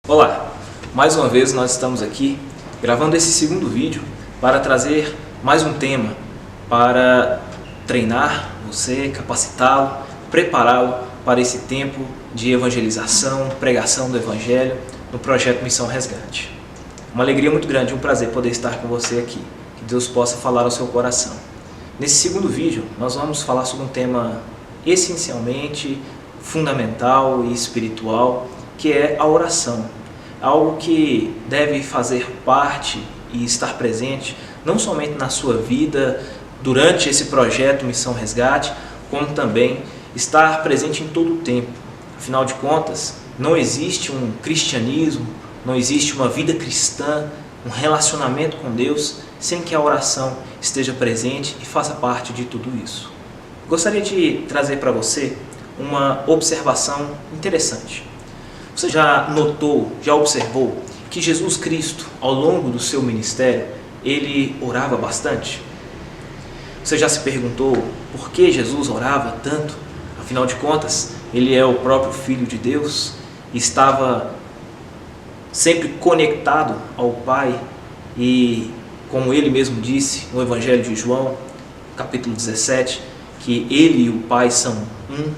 Olá, mais uma vez nós estamos aqui gravando esse segundo vídeo para trazer mais um tema para treinar você, capacitá-lo, prepará-lo para esse tempo de evangelização, pregação do Evangelho no projeto Missão Resgate. Uma alegria muito grande, um prazer poder estar com você aqui. Que Deus possa falar ao seu coração. Nesse segundo vídeo nós vamos falar sobre um tema essencialmente fundamental e espiritual, que é a oração. Algo que deve fazer parte e estar presente não somente na sua vida durante esse projeto Missão Resgate, como também estar presente em todo o tempo. Afinal de contas, não existe um cristianismo, não existe uma vida cristã, um relacionamento com Deus, sem que a oração esteja presente e faça parte de tudo isso. Gostaria de trazer para você uma observação interessante. Você já notou, já observou que Jesus Cristo, ao longo do seu ministério, ele orava bastante? Você já se perguntou por que Jesus orava tanto? Afinal de contas, ele é o próprio Filho de Deus e estava sempre conectado ao Pai e, como ele mesmo disse no Evangelho de João, capítulo 17, que ele e o Pai são um.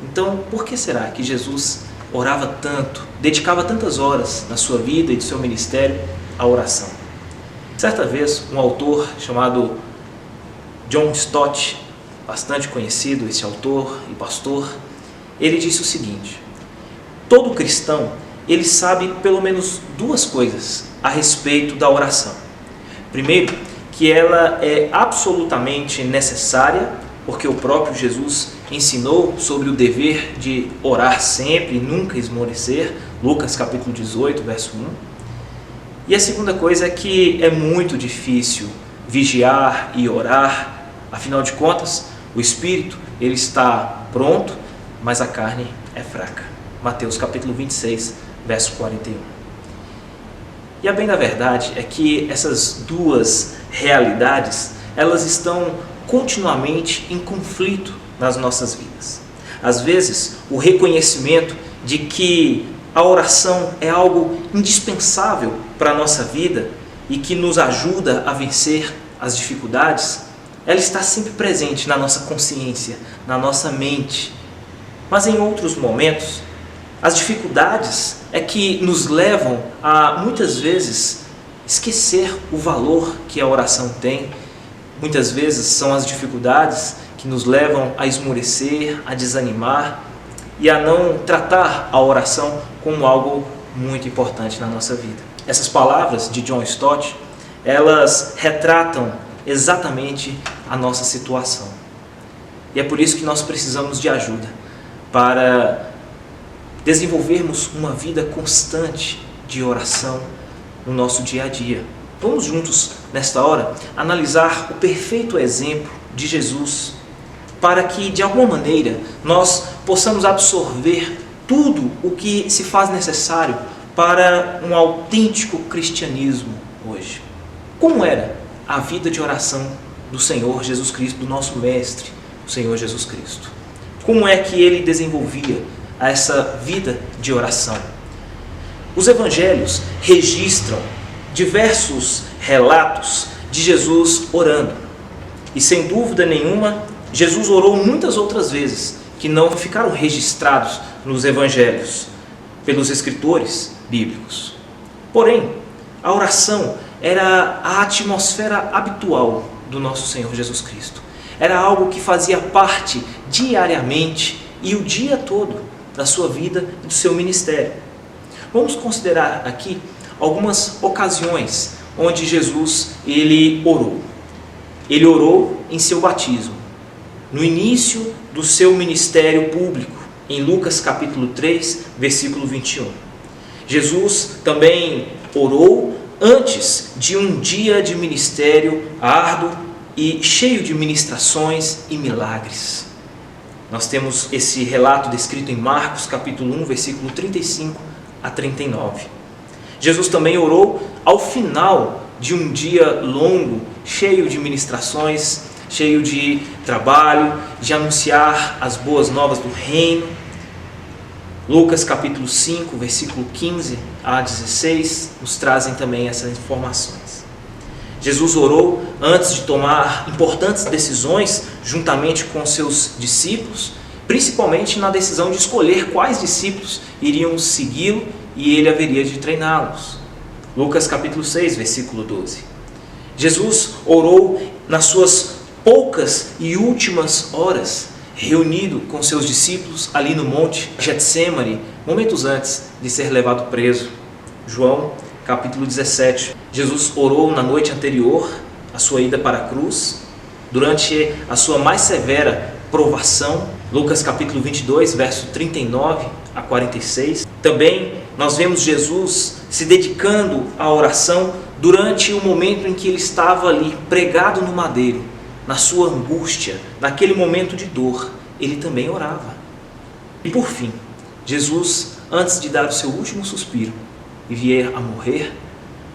Então, por que será que Jesus orava tanto, dedicava tantas horas na sua vida e do seu ministério à oração? Certa vez, um autor chamado John Stott, bastante conhecido esse autor e pastor, ele disse o seguinte: todo cristão, ele sabe pelo menos duas coisas a respeito da oração. Primeiro, que ela é absolutamente necessária, porque o próprio Jesus ensinou sobre o dever de orar sempre e nunca esmorecer, Lucas capítulo 18, verso 1. E a segunda coisa é que é muito difícil vigiar e orar, afinal de contas, o espírito ele está pronto, mas a carne é fraca. Mateus capítulo 26, verso 41. E a bem da verdade é que essas duas realidades, elas estão continuamente em conflito nas nossas vidas. Às vezes, o reconhecimento de que a oração é algo indispensável para a nossa vida e que nos ajuda a vencer as dificuldades, ela está sempre presente na nossa consciência, na nossa mente. Mas em outros momentos, as dificuldades é que nos levam a, muitas vezes, esquecer o valor que a oração tem. Muitas vezes são as dificuldades que nos levam a esmorecer, a desanimar e a não tratar a oração como algo muito importante na nossa vida. Essas palavras de John Stott, elas retratam exatamente a nossa situação. E é por isso que nós precisamos de ajuda para desenvolvermos uma vida constante de oração no nosso dia a dia. Vamos juntos, nesta hora, analisar o perfeito exemplo de Jesus, para que, de alguma maneira, nós possamos absorver tudo o que se faz necessário para um autêntico cristianismo hoje. Como era a vida de oração do Senhor Jesus Cristo, do nosso Mestre, o Senhor Jesus Cristo? Como é que ele desenvolvia essa vida de oração? Os evangelhos registram diversos relatos de Jesus orando. E sem dúvida nenhuma, Jesus orou muitas outras vezes que não ficaram registrados nos evangelhos pelos escritores bíblicos. Porém, a oração era a atmosfera habitual do nosso Senhor Jesus Cristo. Era algo que fazia parte diariamente e o dia todo da sua vida e do seu ministério. Vamos considerar aqui algumas ocasiões onde Jesus ele orou. Ele orou em seu batismo, no início do seu ministério público, em Lucas capítulo 3, versículo 21. Jesus também orou antes de um dia de ministério árduo e cheio de ministrações e milagres. Nós temos esse relato descrito em Marcos capítulo 1, versículo 35 a 39. Jesus também orou ao final de um dia longo, cheio de ministrações, cheio de trabalho, de anunciar as boas novas do reino. Lucas capítulo 5, versículo 15 a 16, nos trazem também essas informações. Jesus orou antes de tomar importantes decisões juntamente com seus discípulos, principalmente na decisão de escolher quais discípulos iriam segui-lo e ele haveria de treiná-los. Lucas capítulo 6, versículo 12. Jesus orou nas suas poucas e últimas horas, reunido com seus discípulos ali no monte Getsêmani, momentos antes de ser levado preso. João capítulo 17. Jesus orou na noite anterior à sua ida para a cruz, durante a sua mais severa provação. Lucas capítulo 22, verso 39 a 46. Também nós vemos Jesus se dedicando à oração durante o momento em que ele estava ali pregado no madeiro, na sua angústia, naquele momento de dor, ele também orava. E por fim, Jesus, antes de dar o seu último suspiro e vier a morrer,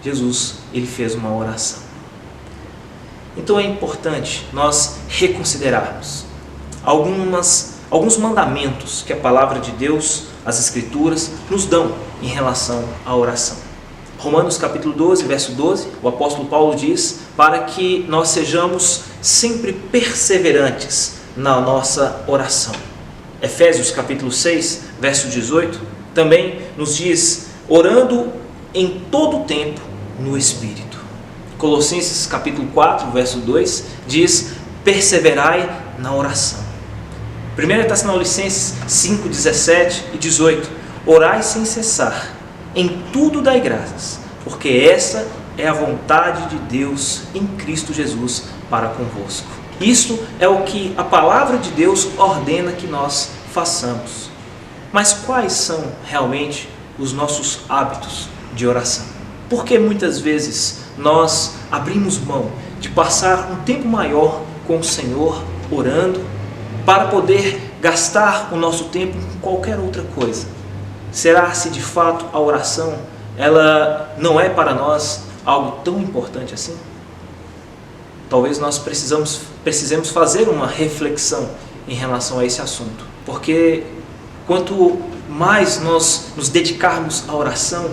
Jesus, ele fez uma oração. Então é importante nós reconsiderarmos alguns mandamentos que a palavra de Deus, as Escrituras, nos dão em relação à oração. Romanos capítulo 12, verso 12, o apóstolo Paulo diz para que nós sejamos sempre perseverantes na nossa oração. Efésios capítulo 6, verso 18, também nos diz orando em todo o tempo no Espírito. Colossenses capítulo 4, verso 2, diz perseverai na oração. 1 Tessalonicenses 5, 17 e 18, orai sem cessar, em tudo dai graças, porque essa é a vontade de Deus em Cristo Jesus para convosco. Isto é o que a palavra de Deus ordena que nós façamos. Mas quais são realmente os nossos hábitos de oração? Porque muitas vezes nós abrimos mão de passar um tempo maior com o Senhor orando para poder gastar o nosso tempo com qualquer outra coisa. Será se de fato a oração ela não é para nós algo tão importante assim? Talvez nós precisemos fazer uma reflexão em relação a esse assunto, porque quanto mais nós nos dedicarmos à oração,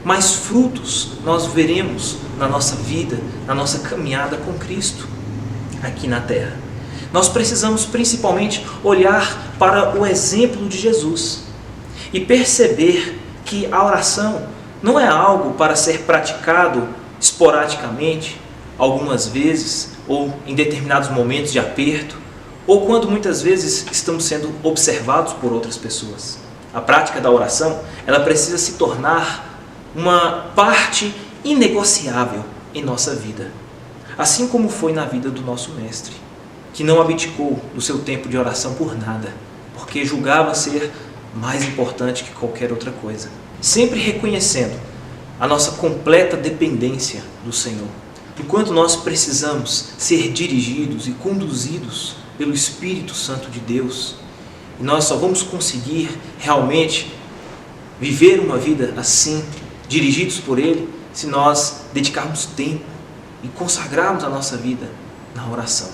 mais frutos nós veremos na nossa vida, na nossa caminhada com Cristo aqui na terra. Nós precisamos principalmente olhar para o exemplo de Jesus e perceber que a oração não é algo para ser praticado esporadicamente, algumas vezes, ou em determinados momentos de aperto, ou quando muitas vezes estamos sendo observados por outras pessoas. A prática da oração, ela precisa se tornar uma parte inegociável em nossa vida, assim como foi na vida do nosso Mestre, que não abdicou do seu tempo de oração por nada, porque julgava ser mais importante que qualquer outra coisa, sempre reconhecendo a nossa completa dependência do Senhor, do quanto nós precisamos ser dirigidos e conduzidos pelo Espírito Santo de Deus. E nós só vamos conseguir realmente viver uma vida assim, dirigidos por Ele, se nós dedicarmos tempo e consagrarmos a nossa vida na oração.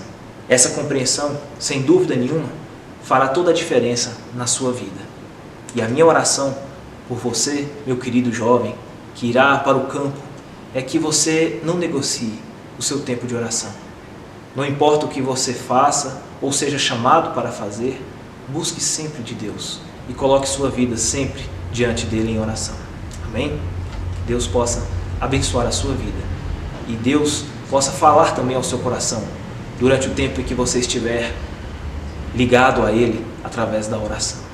Essa compreensão, sem dúvida nenhuma, fará toda a diferença na sua vida. E a minha oração por você, meu querido jovem, que irá para o campo, é que você não negocie o seu tempo de oração. Não importa o que você faça ou seja chamado para fazer, busque sempre de Deus e coloque sua vida sempre diante dele em oração. Amém? Que Deus possa abençoar a sua vida e Deus possa falar também ao seu coração durante o tempo em que você estiver ligado a Ele através da oração.